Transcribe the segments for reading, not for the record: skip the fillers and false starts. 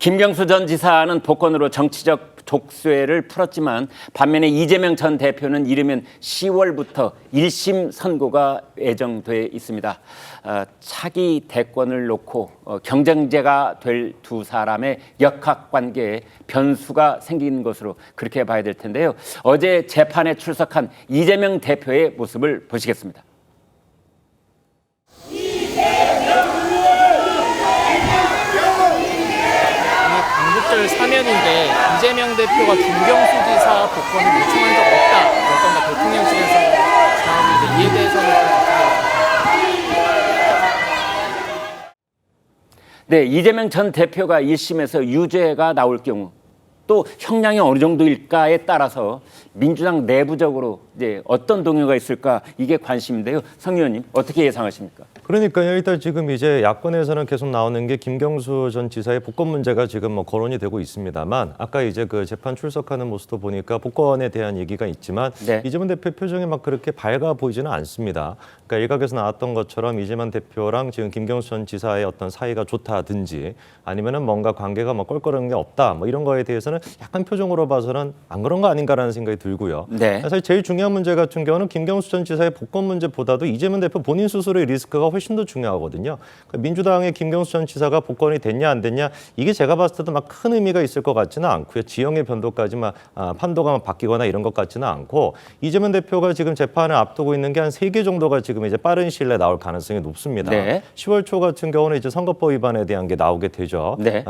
김경수 전 지사는 복권으로 정치적 족쇄를 풀었지만 반면에 이재명 전 대표는 이르면 10월부터 1심 선고가 예정돼 있습니다. 차기 대권을 놓고 경쟁자가 될 두 사람의 역학관계에 변수가 생긴 것으로 그렇게 봐야 될 텐데요. 어제 재판에 출석한 이재명 대표의 모습을 보시겠습니다. 광복절 사면인데 이재명 대표가 김경수 지사 복권을 요청한 적 없다. 어떤가 대통령실에서 정하는데 이에 대해서는 네, 이재명 전 대표가 1심에서 유죄가 나올 경우 또 형량이 어느 정도일까에 따라서 민주당 내부적으로 이제 어떤 동요가 있을까 이게 관심인데요. 성 의원님 어떻게 예상하십니까? 그러니까요. 일단 지금 이제 야권에서는 계속 나오는 게 김경수 전 지사의 복권 문제가 지금 거론이 되고 있습니다만 아까 이제 그 재판 출석하는 모습도 보니까 복권에 대한 얘기가 있지만 네. 이재명 대표 표정이 막 그렇게 밝아 보이지는 않습니다. 그러니까 일각에서 나왔던 것처럼 이재명 대표랑 지금 김경수 전 지사의 어떤 사이가 좋다든지 아니면은 뭔가 관계가 뭐 껄끄러운 게 없다 뭐 이런 거에 대해서는 약간 표정으로 봐서는 안 그런 거 아닌가라는 생각이 들고요. 네. 사실 제일 중요한 문제 같은 경우는 김경수 전 지사의 복권 문제보다도 이재명 대표 본인 스스로의 리스크가 훨씬 더 중요하거든요. 그러니까 민주당의 김경수 전 지사가 복권이 됐냐 안 됐냐 이게 제가 봤을 때도 막 큰 의미가 있을 것 같지는 않고요. 지형의 변동까지 막 판도가 막 바뀌거나 이런 것 같지는 않고 이재명 대표가 지금 재판을 앞두고 있는 게 한 3개 정도가 지금 이제 빠른 시일 내에 나올 가능성이 높습니다. 네. 10월 초 같은 경우는 이제 선거법 위반에 대한 게 나오게 되죠. 네.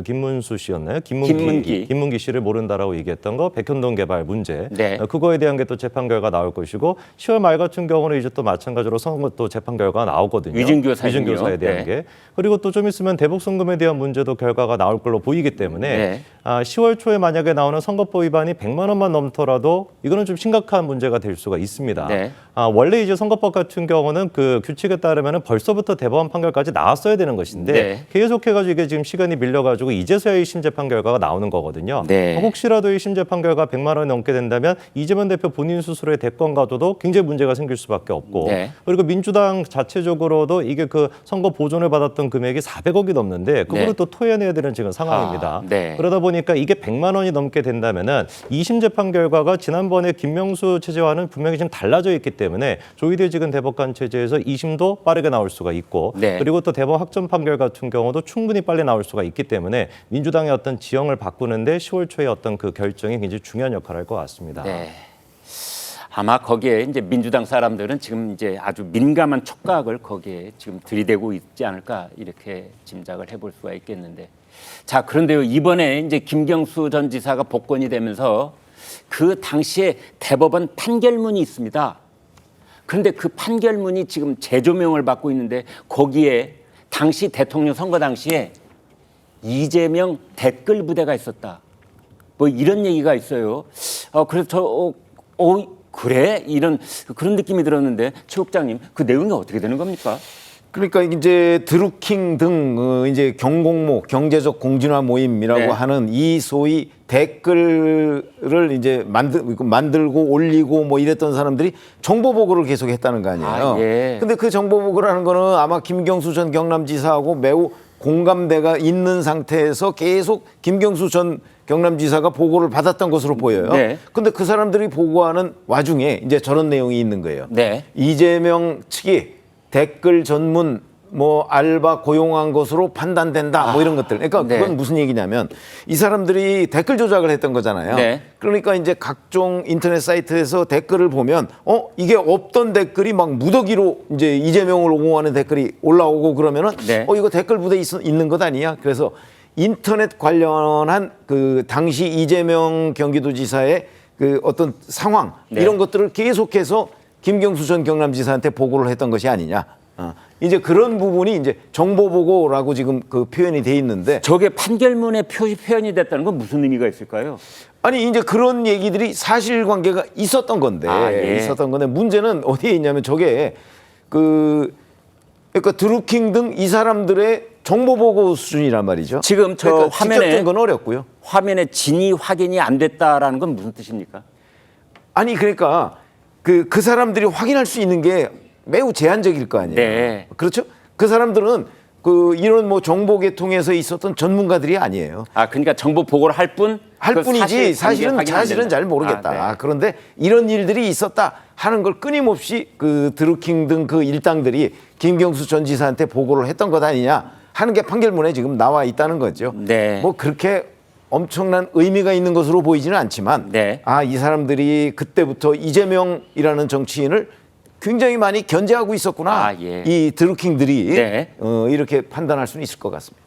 김문수 씨였나요? 김문기 씨를 모른다라고 얘기했던 거 백현동 개발 문제. 네. 그거에 대한 게 또 재판 결과 나올 것이고 10월 말 같은 경우는 이제 또 마찬가지로 선거 또 재판 결과가 나오거든요. 위증교사에 대한 네. 게. 그리고 또 좀 있으면 대북송금에 대한 문제도 결과가 나올 걸로 보이기 때문에 네. 10월 초에 만약에 나오는 선거법 위반이 100만 원만 넘더라도 이거는 좀 심각한 문제가 될 수가 있습니다. 네. 원래 이제 선거법 같은 경우는 그 규칙에 따르면은 벌써부터 대법원 판결까지 나왔어야 되는 것인데 네. 계속해가지고 이게 지금 시간이 밀려가지고 이제서야 1심 재판 결과가 나오는 거거든요. 네. 혹시라도 1심 재판 결과 100만 원이 넘게 된다면 이재명 대표 본인 스스로의 대권 가도도 굉장히 문제가 생길 수밖에 없고 네. 그리고 민주당 자체적으로도 이게 그 선거 보존을 받았던 금액이 400억이 넘는데 그거를 네. 또 토해내야 되는 지금 상황입니다. 네. 그러다 보니까 이게 100만 원이 넘게 된다면은 2심 재판 결과가 지난번에 김명수 체제와는 분명히 좀 달라져 있기 때문에 조희대 지금 대법관 체제에서 2심도 빠르게 나올 수가 있고 네. 그리고 또 대법원 확정 판결 같은 경우도 충분히 빨리 나올 수가 있기 때문에 민주당의 어떤 지형을 바꾸는데 10월 초에 어떤 그 결정이 굉장히 중요한 역할을 할 것 같습니다. 네. 아마 거기에 이제 민주당 사람들은 지금 이제 아주 민감한 촉각을 거기에 지금 들이대고 있지 않을까 이렇게 짐작을 해볼 수가 있겠는데. 자, 그런데요, 이번에 이제 김경수 전 지사가 복권이 되면서 그 당시에 대법원 판결문이 있습니다. 그런데 그 판결문이 지금 재조명을 받고 있는데 거기에 당시 대통령 선거 당시에 이재명 댓글 부대가 있었다. 뭐 이런 얘기가 있어요. 그래서 그래? 그런 느낌이 들었는데 최 국장님 그 내용이 어떻게 되는 겁니까? 그러니까 이제 드루킹 등 이제 경공모 경제적 공진화 모임이라고 네. 하는 이 소위 댓글을 이제 만들고 올리고 뭐 이랬던 사람들이 정보 보고를 계속 했다는 거 아니에요. 예. 근데 그 정보 보고라는 거는 아마 김경수 전 경남지사하고 매우 공감대가 있는 상태에서 계속 김경수 전 경남지사가 보고를 받았던 것으로 보여요. 네. 근데 그 사람들이 보고하는 와중에 이제 저런 내용이 있는 거예요. 네. 이재명 측이 댓글 전문 뭐 알바 고용한 것으로 판단된다 뭐 이런 것들. 그러니까 네. 그건 무슨 얘기냐면 이 사람들이 댓글 조작을 했던 거잖아요. 네. 그러니까 이제 각종 인터넷 사이트에서 댓글을 보면 이게 없던 댓글이 막 무더기로 이제 이재명을 옹호하는 댓글이 올라오고 그러면은 네. 이거 댓글 부대 있는 것 아니야? 그래서 인터넷 관련한 그 당시 이재명 경기도지사의 그 어떤 상황 네. 이런 것들을 계속해서 김경수 전 경남지사한테 보고를 했던 것이 아니냐. 이제 그런 부분이 이제 정보 보고라고 지금 그 표현이 돼 있는데 저게 판결문에 표현이 됐다는 건 무슨 의미가 있을까요? 아니 이제 그런 얘기들이 사실관계가 있었던 건데 예. 있었던 건데 문제는 어디에 있냐면 저게 그러니까 드루킹 등 이 사람들의 정보 보고 수준이란 말이죠. 지금 저 그러니까 화면에 직접적인 건 어렵고요. 화면에 진위 확인이 안 됐다라는 건 무슨 뜻입니까? 아니 그러니까 그 사람들이 확인할 수 있는 게 매우 제한적일 거 아니에요. 네. 그렇죠? 그 사람들은 이런 뭐 정보 개통에서 있었던 전문가들이 아니에요. 아, 그러니까 정보 보고를 할 뿐? 할 그 뿐이지 사실 확인 안 사실은 된다. 잘 모르겠다. 아, 네. 그런데 이런 일들이 있었다 하는 걸 끊임없이 그 드루킹 등 그 일당들이 김경수 전 지사한테 보고를 했던 것 아니냐 하는 게 판결문에 지금 나와 있다는 거죠. 네. 뭐 그렇게 엄청난 의미가 있는 것으로 보이지는 않지만 네. 이 사람들이 그때부터 이재명이라는 정치인을 굉장히 많이 견제하고 있었구나. 아, 예. 이 드루킹들이 네. 이렇게 판단할 수는 있을 것 같습니다.